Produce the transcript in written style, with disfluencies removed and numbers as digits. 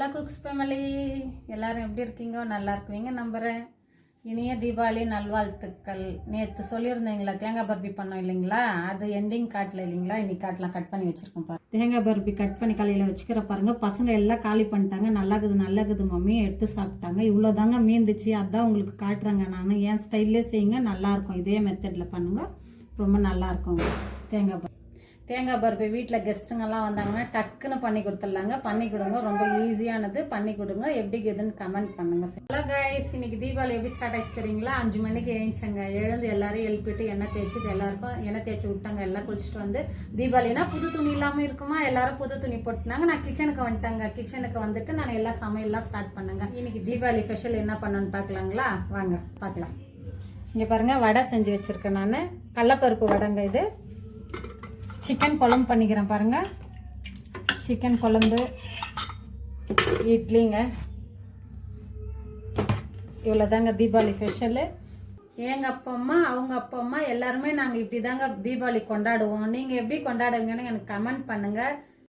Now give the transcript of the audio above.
Hello cooks family, எல்லோரும் எப்படி இருக்கீங்க? நல்லா இருக்குவீங்க நம்புகிறேன். இனிய தீபாவளி நல்வாழ்த்துக்கள். நேற்று சொல்லியிருந்தீங்களா தேங்காய் பர்பி பண்ணோம் இல்லைங்களா? அது எண்டிங் காட்டில் இல்லைங்களா? இன்னைக்கு காட்டெலாம் கட் பண்ணி வச்சுருக்கோம் பாரு. தேங்காய் பர்பி கட் பண்ணி காலையில் வச்சுக்கிற பாருங்க. பசங்க எல்லாம் காலி பண்ணிட்டாங்க. நல்லாக்குது மம்மி எடுத்து சாப்பிட்டாங்க. இவ்வளோ தாங்க மீந்துச்சு. அதான் உங்களுக்கு காட்டுறேங்க. நான் என் ஸ்டைல்லே செய்யுங்க, நல்லாயிருக்கும். இதே மெத்தடில் பண்ணுங்க, ரொம்ப நல்லாயிருக்குங்க. தேங்காய் பருப்பு வீட்டில் கெஸ்ட்டுங்கெல்லாம் வந்தாங்கன்னா டக்குன்னு பண்ணி கொடுத்துடலாங்க. பண்ணி கொடுங்க, ரொம்ப ஈஸியானது. பண்ணி கொடுங்க, எப்படி இருக்குதுன்னு கமெண்ட் பண்ணுங்க. ஹலோ கைஸ், இன்னைக்கு தீபாவளி எப்படி ஸ்டார்ட் ஆச்சு தெரியுங்களா? 5 மணிக்கு எழுந்துச்சங்க. எழுந்து எல்லாரையும் எழுப்பிட்டு எண்ணெய் தேய்ச்சி எல்லாருக்கும் எண்ணெய் தேய்ச்சி விட்டாங்க. எல்லாம் குளிச்சுட்டு வந்து தீபாவளினா புது துணி இல்லாமல் இருக்குமா? எல்லாரும் புது துணி போட்டுனாங்க. நான் கிச்சனுக்கு வந்துட்டேங்க. கிச்சனுக்கு வந்துட்டு நான் எல்லா சமையல்லாம் ஸ்டார்ட் பண்ணுங்க. இன்னைக்கு தீபாவளி ஸ்பெஷல் என்ன பண்ணணும்னு பார்க்கலாங்களா? வாங்க பார்க்கலாம். இங்கே பாருங்க, வடை செஞ்சு வச்சுருக்கேன். நான் கடலப்பருப்பு வடைங்க. இது சிக்கன் குழம்பு பண்ணிக்கிறேன் பாருங்க. சிக்கன் குழம்பு, இட்லிங்க. இவ்வளோ தாங்க தீபாவளி ஸ்பெஷலு. எங்கள் அப்பா அம்மா, அவங்க அப்பா அம்மா எல்லாருமே நாங்கள் இப்படி தாங்க தீபாவளி கொண்டாடுவோம். நீங்கள் எப்படி கொண்டாடுவீங்கன்னு எனக்கு கமெண்ட் பண்ணுங்கள்.